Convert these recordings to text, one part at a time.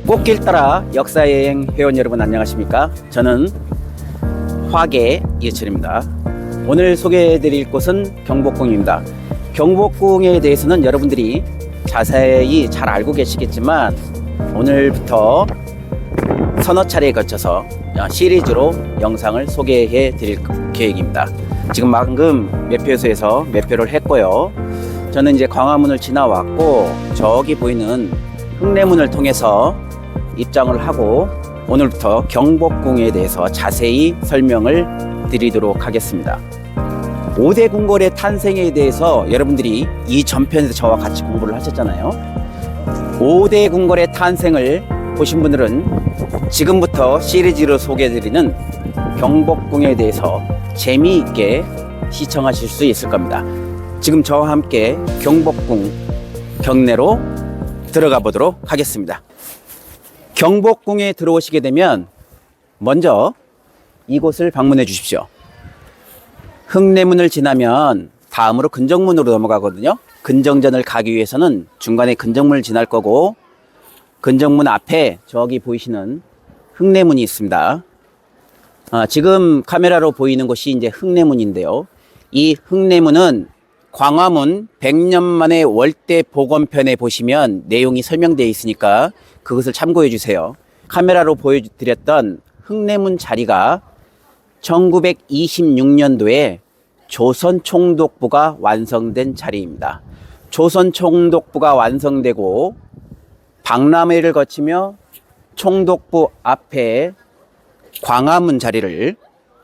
꽃길 따라 역사여행 회원 여러분 안녕하십니까? 저는 화계 이해철입니다. 오늘 소개해드릴 곳은 경복궁입니다. 경복궁에 대해서는 여러분들이 자세히 잘 알고 계시겠지만 오늘부터 서너 차례에 거쳐서 시리즈로 영상을 소개해 드릴 계획입니다. 지금 방금 매표소에서 매표를 했고요. 저는 이제 광화문을 지나왔고 저기 보이는 흑내문을 통해서 입장을 하고 오늘부터 경복궁에 대해서 자세히 설명을 드리도록 하겠습니다. 5대 궁궐의 탄생에 대해서 여러분들이 이 전편에서 저와 같이 공부를 하셨잖아요. 5대 궁궐의 탄생을 보신 분들은 지금부터 시리즈로 소개해드리는 경복궁에 대해서 재미있게 시청하실 수 있을 겁니다. 지금 저와 함께 경복궁 경내로 들어가 보도록 하겠습니다. 경복궁에 들어오시게 되면 먼저 이곳을 방문해 주십시오. 흑내문을 지나면 다음으로 근정문으로 넘어가거든요. 근정전을 가기 위해서는 중간에 근정문을 지날 거고 근정문 앞에 저기 보이시는 흑내문이 있습니다. 지금 카메라로 보이는 곳이 이제 흑내문인데요. 이 흑내문은 광화문 100년 만에 월대 복원편에 보시면 내용이 설명되어 있으니까 그것을 참고해 주세요. 카메라로 보여드렸던 흑내문 자리가 1926년도에 조선 총독부가 완성된 자리입니다. 조선 총독부가 완성되고 박람회를 거치며 총독부 앞에 광화문 자리를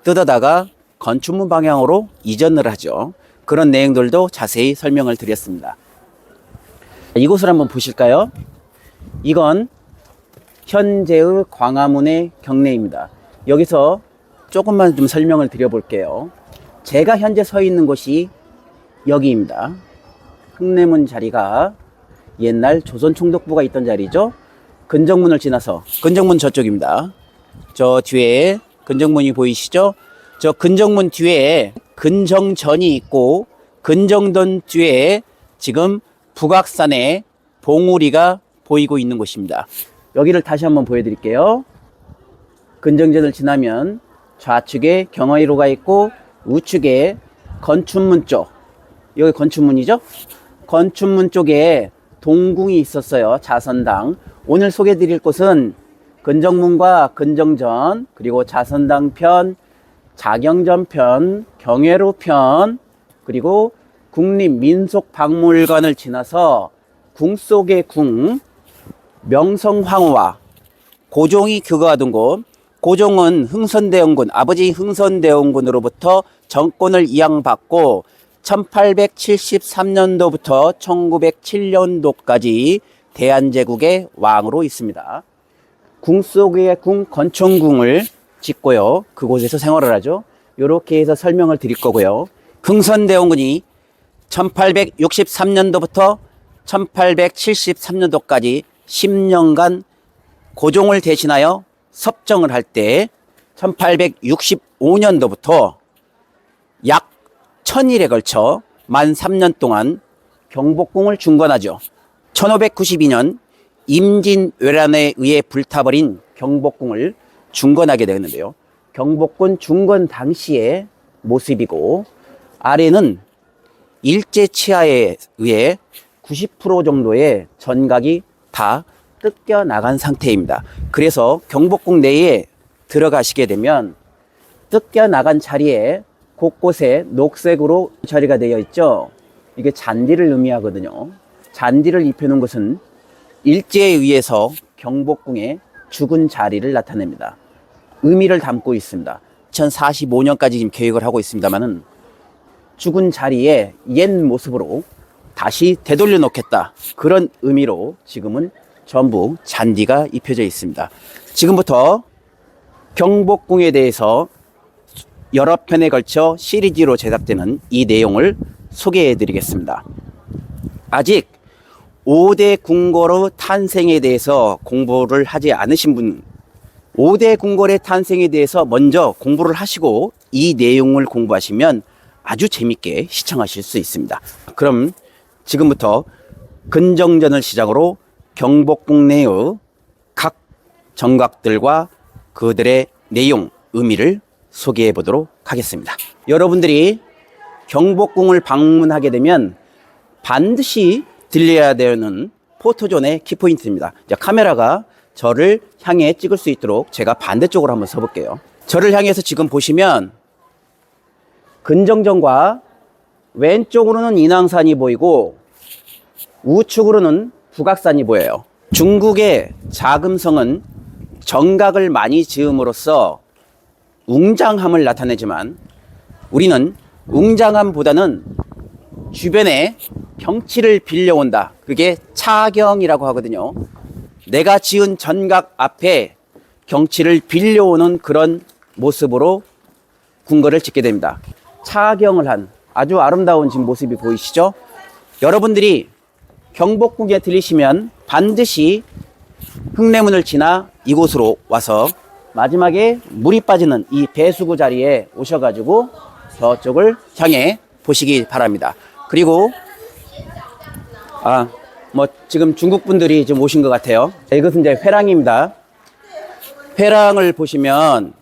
뜯어다가 건축문 방향으로 이전을 하죠. 그런 내용들도 자세히 설명을 드렸습니다. 이곳을 한번 보실까요? 이건 현재의 광화문의 경내입니다. 여기서 조금만 좀 설명을 드려볼게요. 제가 현재 서 있는 곳이 여기입니다. 흑내문 자리가 옛날 조선 총독부가 있던 자리죠. 근정문을 지나서 근정문 저쪽입니다. 저 뒤에 근정문이 보이시죠? 저 근정문 뒤에 근정전이 있고 근정전 뒤에 지금 북악산의 봉우리가 보이고 있는 곳입니다. 여기를 다시 한번 보여드릴게요. 근정전을 지나면 좌측에 경의로가 있고 우측에 건춘문 쪽, 여기 건춘문이죠? 건춘문 쪽에 동궁이 있었어요. 자선당. 오늘 소개해드릴 곳은 근정문과 근정전, 그리고 자선당 편, 자경전 편, 경회로 편, 그리고 국립민속박물관을 지나서 궁 속의 궁, 명성황후와 고종이 교거하던 곳, 고종은 흥선대원군, 아버지 흥선대원군으로부터 정권을 이양받고 1873년도부터 1907년도까지 대한제국의 왕으로 있습니다. 궁 속의 궁 건천궁을 짓고요. 그곳에서 생활을 하죠. 이렇게 해서 설명을 드릴 거고요. 흥선대원군이 1863년도부터 1873년도까지 10년간 고종을 대신하여 섭정을 할 때 1865년도부터 약 1000일에 걸쳐 만 3년 동안 경복궁을 중건하죠. 1592년 임진왜란에 의해 불타버린 경복궁을 중건하게 되었는데요. 경복궁 중건 당시의 모습이고 아래는 일제 치하에 의해 90% 정도의 전각이 다 뜯겨 나간 상태입니다. 그래서 경복궁 내에 들어가시게 되면 뜯겨 나간 자리에 곳곳에 녹색으로 처리가 되어 있죠. 이게 잔디를 의미하거든요. 잔디를 입혀놓은 것은 일제에 의해서 경복궁의 죽은 자리를 나타냅니다. 의미를 담고 있습니다. 2045년까지 지금 계획을 하고 있습니다만은 죽은 자리에 옛 모습으로 다시 되돌려 놓겠다. 그런 의미로 지금은 전부 잔디가 입혀져 있습니다. 지금부터 경복궁에 대해서 여러 편에 걸쳐 시리즈로 제작되는 이 내용을 소개해 드리겠습니다. 아직 5대 궁궐의 탄생에 대해서 공부를 하지 않으신 분, 5대 궁궐의 탄생에 대해서 먼저 공부를 하시고 이 내용을 공부하시면 아주 재밌게 시청하실 수 있습니다. 그럼 지금부터 근정전을 시작으로 경복궁 내의 각 정각들과 그들의 내용, 의미를 소개해 보도록 하겠습니다. 여러분들이 경복궁을 방문하게 되면 반드시 들려야 되는 포토존의 키포인트입니다. 자, 카메라가 저를 향해 찍을 수 있도록 제가 반대쪽으로 한번 서볼게요. 저를 향해서 지금 보시면 근정전과 왼쪽으로는 인왕산이 보이고 우측으로는 북악산이 보여요. 중국의 자금성은 정각을 많이 지음으로써 웅장함을 나타내지만 우리는 웅장함보다는 주변에 경치를 빌려온다. 그게 차경이라고 하거든요. 내가 지은 전각 앞에 경치를 빌려오는 그런 모습으로 궁궐을 짓게 됩니다. 차경을 한 아주 아름다운 지금 모습이 보이시죠? 여러분들이 경복궁에 들리시면 반드시 흥내문을 지나 이곳으로 와서 마지막에 물이 빠지는 이 배수구 자리에 오셔가지고 저쪽을 향해 보시기 바랍니다. 그리고 지금 중국 분들이 좀 오신 것 같아요. 이것은 이제 회랑입니다. 회랑을 보시면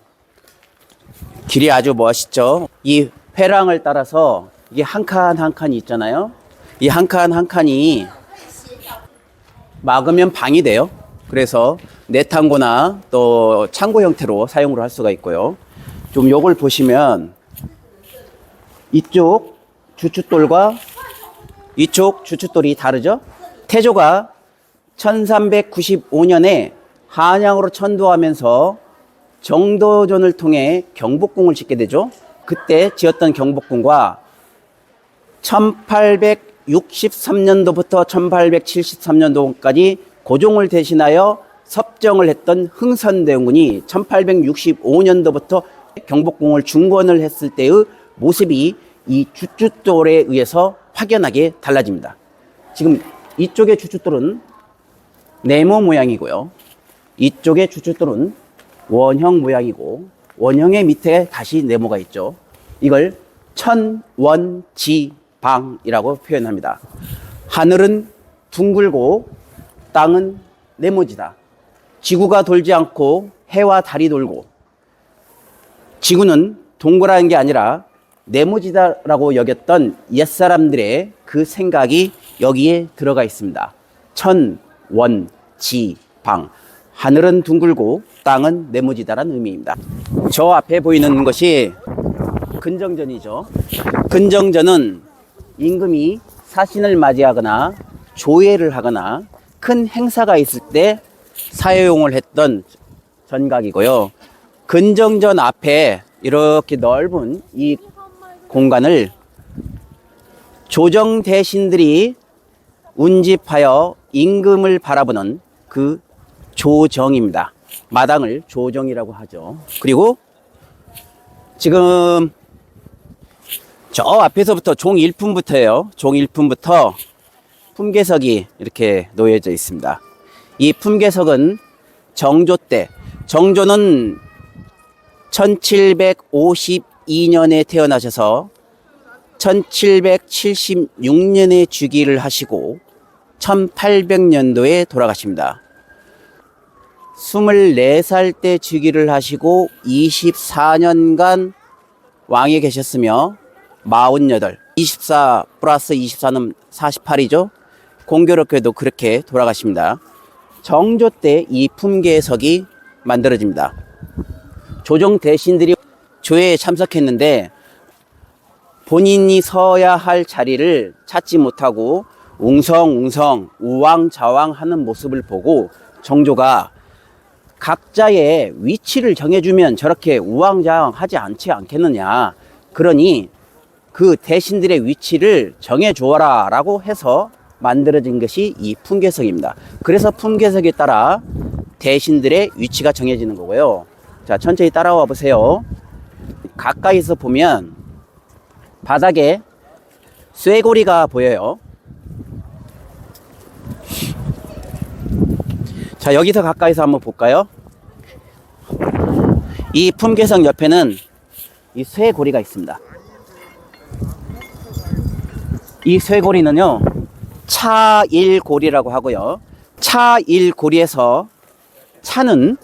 길이 아주 멋있죠. 이 회랑을 따라서 이게 한 칸 한 칸이 있잖아요. 이 한 칸 한 칸이 막으면 방이 돼요. 그래서 내탕고나 또 창고 형태로 사용을 할 수가 있고요. 좀 요걸 보시면 이쪽 주춧돌과 이쪽 주춧돌이 다르죠? 태조가 1395년에 한양으로 천도하면서 정도전을 통해 경복궁을 짓게 되죠. 그때 지었던 경복궁과 1863년도부터 1873년도까지 고종을 대신하여 섭정을 했던 흥선대원군이 1865년도부터 경복궁을 중건을 했을 때의 모습이 이 주춧돌에 의해서 확연하게 달라집니다. 지금 이쪽의 주춧돌은 네모 모양이고요. 이쪽의 주춧돌은 원형 모양이고 원형의 밑에 다시 네모가 있죠. 이걸 천원지방이라고 표현합니다. 하늘은 둥글고 땅은 네모지다. 지구가 돌지 않고 해와 달이 돌고 지구는 동그란 게 아니라 네모지다라고 여겼던 옛사람들의 그 생각이 여기에 들어가 있습니다. 천원지방. 하늘은 둥글고 땅은 네모지다라는 의미입니다. 저 앞에 보이는 것이 근정전이죠. 근정전은 임금이 사신을 맞이하거나 조회를 하거나 큰 행사가 있을 때 사용을 했던 전각이고요. 근정전 앞에 이렇게 넓은 이 공간을 조정 대신들이 운집하여 임금을 바라보는 그 조정입니다. 마당을 조정이라고 하죠. 그리고 지금 저 앞에서부터 종 1품부터예요. 종 1품부터 품계석이 이렇게 놓여져 있습니다. 이 품계석은 정조 때, 정조는 1752년에 태어나셔서 1776년에 즉위를 하시고 1800년도에 돌아가십니다. 24살 때 즉위를 하시고 24년간 왕에 계셨으며 48, 24 플러스 24는 48이죠. 공교롭게도 그렇게 돌아가십니다. 정조 때 이 품계석이 만들어집니다. 조정 대신들이 조회에 참석했는데 본인이 서야 할 자리를 찾지 못하고 웅성웅성 우왕좌왕하는 모습을 보고 정조가 각자의 위치를 정해주면 저렇게 우왕좌왕하지 않겠느냐. 그러니 그 대신들의 위치를 정해주어라 라고 해서 만들어진 것이 이 품계석입니다. 그래서 품계석에 따라 대신들의 위치가 정해지는 거고요. 자, 천천히 따라와 보세요. 가까이서 보면 바닥에 쇠고리가 보여요. 자, 여기서 가까이서 한번 볼까요? 이 품계석 옆에는 이 쇠고리가 있습니다. 이 쇠고리는요, 차일고리라고 하고요. 차일고리에서 차는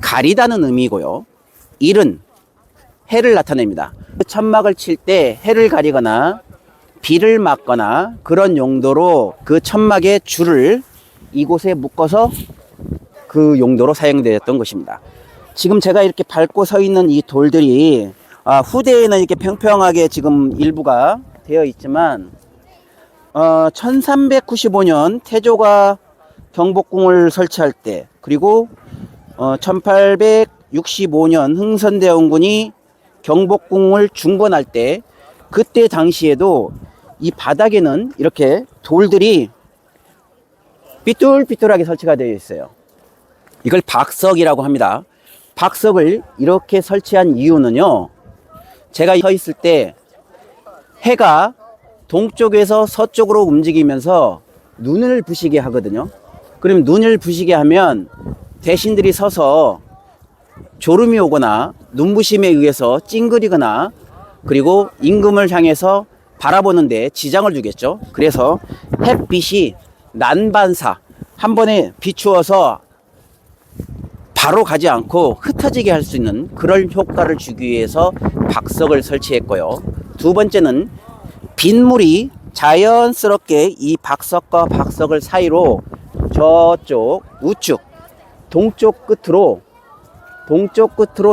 가리다는 의미고요. 일은 해를 나타냅니다. 천막을 칠 때 해를 가리거나 비를 막거나 그런 용도로 그 천막의 줄을 이곳에 묶어서 그 용도로 사용되었던 것입니다. 지금 제가 이렇게 밟고 서 있는 이 돌들이 후대에는 이렇게 평평하게 지금 일부가 되어 있지만 1395년 태조가 경복궁을 설치할 때, 그리고 1865년 흥선대원군이 경복궁을 중건할 때, 그때 당시에도 이 바닥에는 이렇게 돌들이 삐뚤삐뚤하게 설치가 되어 있어요. 이걸 박석이라고 합니다. 박석을 이렇게 설치한 이유는요, 제가 서 있을 때 해가 동쪽에서 서쪽으로 움직이면서 눈을 부시게 하거든요. 그럼 눈을 부시게 하면 대신들이 서서 졸음이 오거나 눈부심에 의해서 찡그리거나, 그리고 임금을 향해서 바라보는데 지장을 주겠죠. 그래서 햇빛이 난반사, 한 번에 비추어서 바로 가지 않고 흩어지게 할 수 있는 그런 효과를 주기 위해서 박석을 설치했고요. 두 번째는 빗물이 자연스럽게 이 박석과 박석을 사이로 저쪽 우측 동쪽 끝으로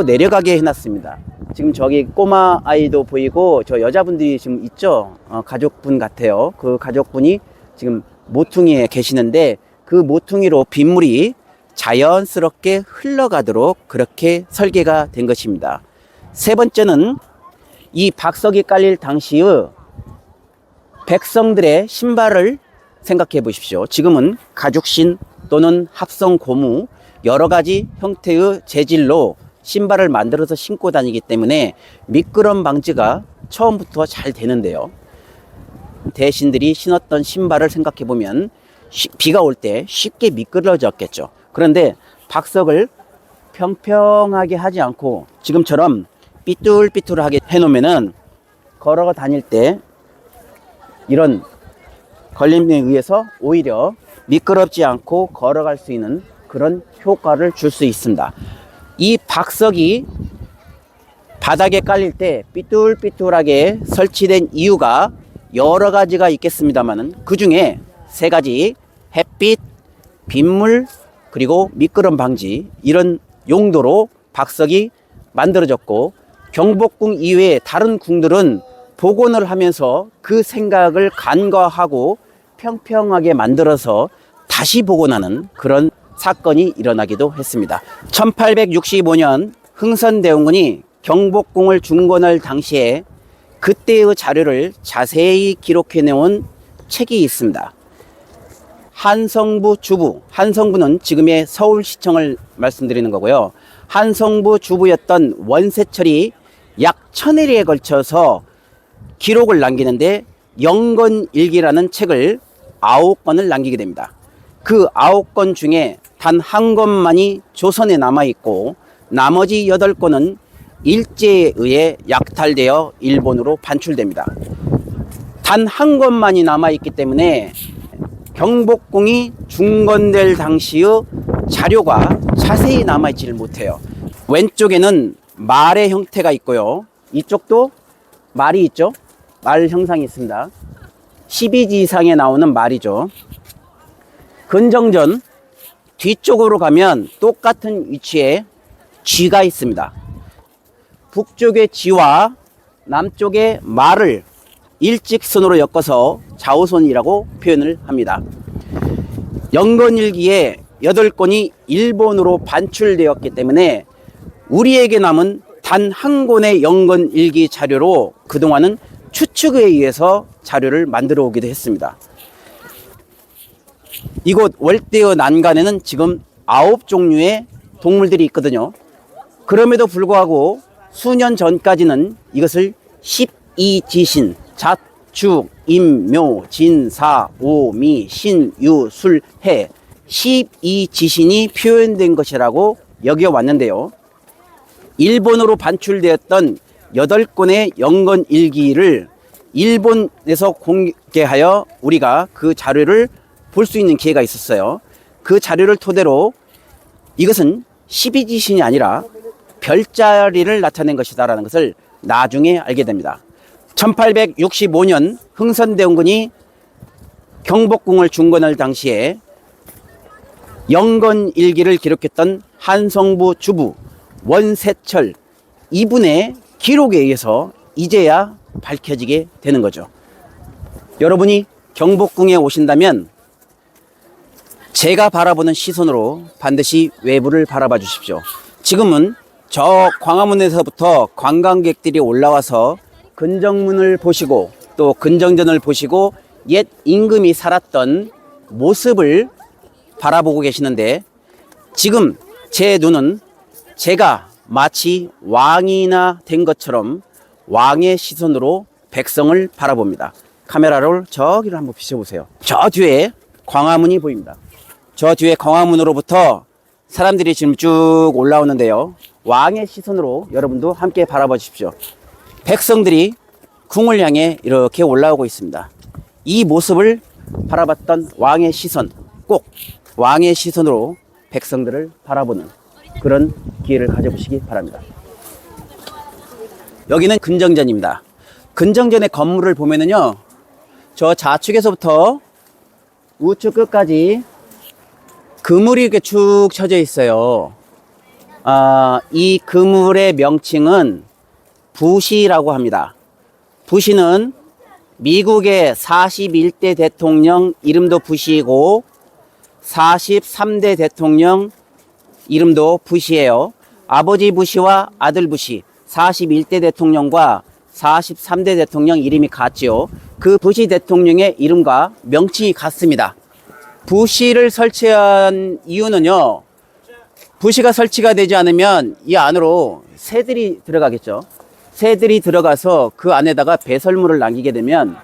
내려가게 해놨습니다. 지금 저기 꼬마 아이도 보이고 저 여자분들이 지금 있죠. 가족분 같아요. 그 가족분이 지금 모퉁이에 계시는데, 그 모퉁이로 빗물이 자연스럽게 흘러가도록 그렇게 설계가 된 것입니다. 세 번째는 이 박석이 깔릴 당시의 백성들의 신발을 생각해 보십시오. 지금은 가죽신 또는 합성 고무 여러 가지 형태의 재질로 신발을 만들어서 신고 다니기 때문에 미끄럼 방지가 처음부터 잘 되는데요. 대신들이 신었던 신발을 생각해 보면 비가 올 때 쉽게 미끄러졌겠죠. 그런데 박석을 평평하게 하지 않고 지금처럼 삐뚤삐뚤하게 해놓으면은 걸어 다닐 때 이런 걸림에 의해서 오히려 미끄럽지 않고 걸어갈 수 있는 그런 효과를 줄 수 있습니다. 이 박석이 바닥에 깔릴 때 삐뚤삐뚤하게 설치된 이유가 여러 가지가 있겠습니다만은, 그 중에 세 가지, 햇빛, 빗물, 그리고 미끄럼 방지, 이런 용도로 박석이 만들어졌고, 경복궁 이외에 다른 궁들은 복원을 하면서 그 생각을 간과하고 평평하게 만들어서 다시 복원하는 그런 사건이 일어나기도 했습니다. 1865년 흥선대원군이 경복궁을 중건할 당시에 그때의 자료를 자세히 기록해 놓은 책이 있습니다. 한성부 주부, 한성부는 지금의 서울시청을 말씀드리는 거고요. 한성부 주부였던 원세철이 약 1000회에 걸쳐서 기록을 남기는데 영건일기라는 책을 9권을 남기게 됩니다. 그 9권 중에 단 한 권만이 조선에 남아있고, 나머지 8권은 일제에 의해 약탈되어 일본으로 반출됩니다. 단 한 권만이 남아있기 때문에 경복궁이 중건될 당시의 자료가 자세히 남아있지를 못해요. 왼쪽에는 말의 형태가 있고요. 이쪽도 말이 있죠. 말 형상이 있습니다. 12지 이상에 나오는 말이죠. 근정전 뒤쪽으로 가면 똑같은 위치에 쥐가 있습니다. 북쪽의 쥐와 남쪽의 말을 일직선으로 엮어서 좌우선이라고 표현을 합니다. 영건일기에 8권이 일본으로 반출되었기 때문에 우리에게 남은 단 한 권의 영건일기 자료로 그동안은 추측에 의해서 자료를 만들어 오기도 했습니다. 이곳 월대의 난간에는 지금 9종류의 동물들이 있거든요. 그럼에도 불구하고 수년 전까지는 이것을 12지신, 잣, 죽, 임, 묘, 진, 사, 오, 미, 신, 유, 술, 해 12지신이 표현된 것이라고 여겨왔는데요. 일본으로 반출되었던 8권의 영건일기를 일본에서 공개하여 우리가 그 자료를 볼 수 있는 기회가 있었어요. 그 자료를 토대로 이것은 12지신이 아니라 별자리를 나타낸 것이다라는 것을 나중에 알게 됩니다. 1865년 흥선대원군이 경복궁을 중건할 당시에 영건일기를 기록했던 한성부 주부 원세철 이분의 기록에 의해서 이제야 밝혀지게 되는 거죠. 여러분이 경복궁에 오신다면 제가 바라보는 시선으로 반드시 외부를 바라봐 주십시오. 지금은 저 광화문에서부터 관광객들이 올라와서 근정문을 보시고 또 근정전을 보시고 옛 임금이 살았던 모습을 바라보고 계시는데, 지금 제 눈은 제가 마치 왕이나 된 것처럼 왕의 시선으로 백성을 바라봅니다. 카메라를 저기를 한번 비춰보세요. 저 뒤에 광화문이 보입니다. 저 뒤에 광화문으로부터 사람들이 지금 쭉 올라오는데요. 왕의 시선으로 여러분도 함께 바라봐 주십시오. 백성들이 궁을 향해 이렇게 올라오고 있습니다. 이 모습을 바라봤던 왕의 시선, 꼭 왕의 시선으로 백성들을 바라보는 그런 기회를 가져보시기 바랍니다. 여기는 근정전입니다. 근정전의 건물을 보면은요, 저 좌측에서부터 우측 끝까지 그물이 이렇게 쭉 쳐져 있어요. 이 그물의 명칭은 부시라고 합니다. 부시는 미국의 41대 대통령 이름도 부시이고 43대 대통령 이름도 부시예요. 아버지 부시와 아들 부시, 41대 대통령과 43대 대통령 이름이 같지요. 그 부시 대통령의 이름과 명칭이 같습니다. 부시를 설치한 이유는요, 부시가 설치가 되지 않으면 이 안으로 새들이 들어가겠죠. 새들이 들어가서 그 안에다가 배설물을 남기게 되면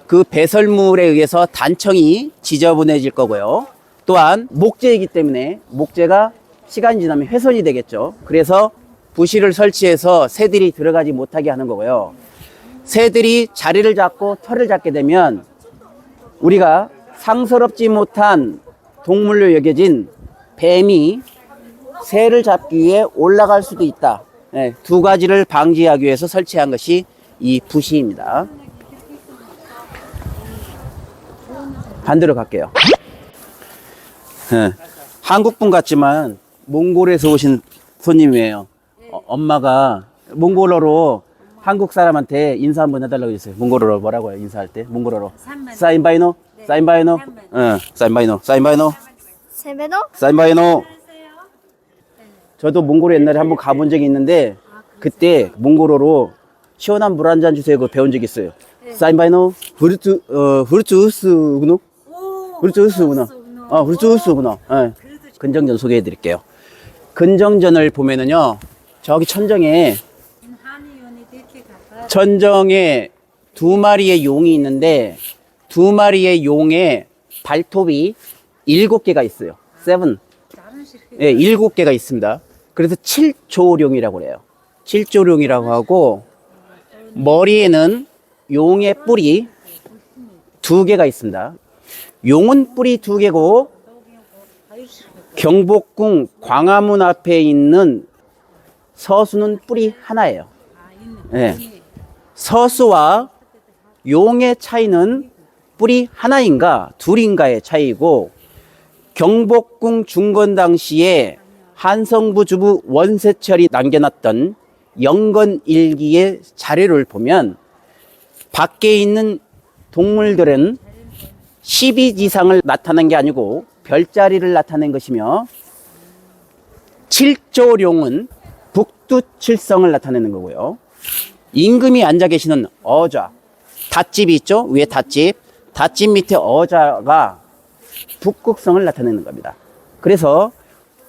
그 배설물에 의해서 단청이 지저분해질 거고요. 또한 목재이기 때문에 목재가 시간이 지나면 훼손이 되겠죠. 그래서 부시를 설치해서 새들이 들어가지 못하게 하는 거고요. 새들이 자리를 잡고 털을 잡게 되면 우리가 상스럽지 못한 동물로 여겨진 뱀이 새를 잡기 위해 올라갈 수도 있다. 네, 두 가지를 방지하기 위해서 설치한 것이 이 부시입니다. 반대로 갈게요. 네, 한국분 같지만 몽골에서 오신 손님이에요. 엄마가 몽골어로 한국 사람한테 인사 한번 해달라고 했어요. 몽골어로 뭐라고 해요? 인사할 때 몽골어로 사인바이노? 사인바이노? 사인바이노? 사인바이노? 사인바이노? 저도 몽골에 옛날에 한번 가본 적이 있는데 그때 몽골어로 시원한 물 한 잔 주세요 그걸 배운 적이 있어요. 사인바이노? 후르투스구노? 후르투스구나. 후르투스구나. 근정전 소개해 드릴게요. 근정전을 보면은요, 저기 천정에 두 마리의 용이 있는데 두 마리의 용의 발톱이 7개가 있어요. 7. 네, 7개가 있습니다. 그래서 7조룡이라고 그래요. 7조룡이라고 하고, 머리에는 용의 뿔이 2개가 있습니다. 용은 뿔이 2개고 경복궁 광화문 앞에 있는 서수는 뿔이 하나예요. 네. 서수와 용의 차이는 뿔이 하나인가 둘인가의 차이고, 경복궁 중건 당시에 한성부 주부 원세철이 남겨놨던 영건일기의 자료를 보면 밖에 있는 동물들은 12지상을 나타낸 게 아니고 별자리를 나타낸 것이며, 7조룡은 북두칠성을 나타내는 거고요. 임금이 앉아 계시는 어좌, 닷집이 있죠? 위에 닷집, 닷집 밑에 어좌가 북극성을 나타내는 겁니다. 그래서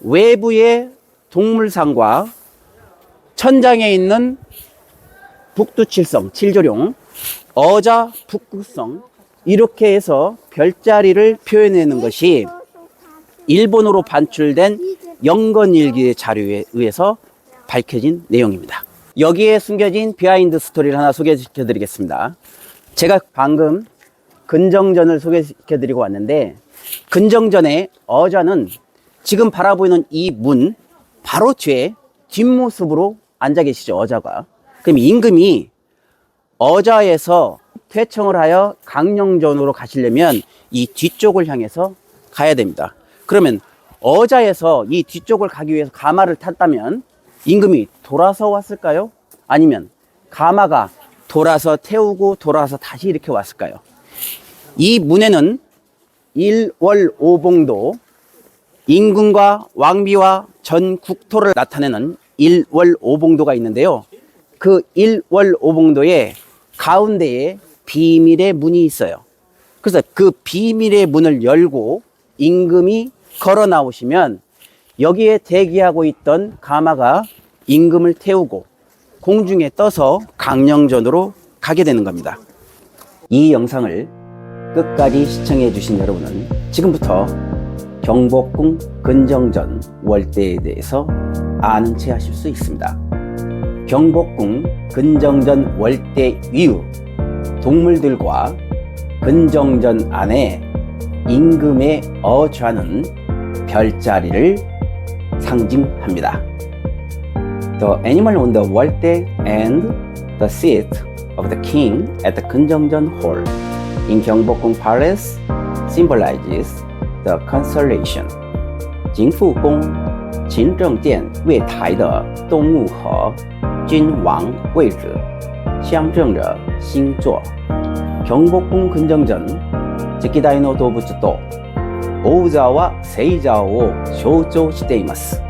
외부의 동물상과 천장에 있는 북두칠성, 7조룡, 어좌, 북극성, 이렇게 해서 별자리를 표현하는 것이 일본어로 반출된 영건일기의 자료에 의해서 밝혀진 내용입니다. 여기에 숨겨진 비하인드 스토리를 하나 소개시켜 드리겠습니다. 제가 방금 근정전을 소개시켜 드리고 왔는데, 근정전의 어좌는 지금 바라보이는 이 문 바로 뒤에 뒷모습으로 앉아 계시죠, 어자가. 그럼 임금이 어자에서 퇴청을 하여 강령전으로 가시려면 이 뒤쪽을 향해서 가야 됩니다. 그러면 어자에서 이 뒤쪽을 가기 위해서 가마를 탔다면 임금이 돌아서 왔을까요? 아니면 가마가 돌아서 태우고 돌아서 다시 이렇게 왔을까요? 이 문에는 일월오봉도, 임금과 왕비와 전 국토를 나타내는 일월오봉도가 있는데요. 그 일월오봉도의 가운데에 비밀의 문이 있어요. 그래서 그 비밀의 문을 열고 임금이 걸어 나오시면 여기에 대기하고 있던 가마가 임금을 태우고 공중에 떠서 강령전으로 가게 되는 겁니다. 이 영상을 끝까지 시청해 주신 여러분은 지금부터 경복궁 근정전 월대에 대해서 아는 체 하실 수 있습니다. 경복궁 근정전 월대 이후 동물들과 근정전 안에 임금의 어좌는 별자리를 상징합니다. The animal on the 월대 and the seat of the king at the 근정전 hall in 경복궁 palace symbolizes the constellation. 景福宫勤政殿月台的动物和君王位置象征着星座。 경복궁 근정전歴代の動物と王座は星座を象徴しています。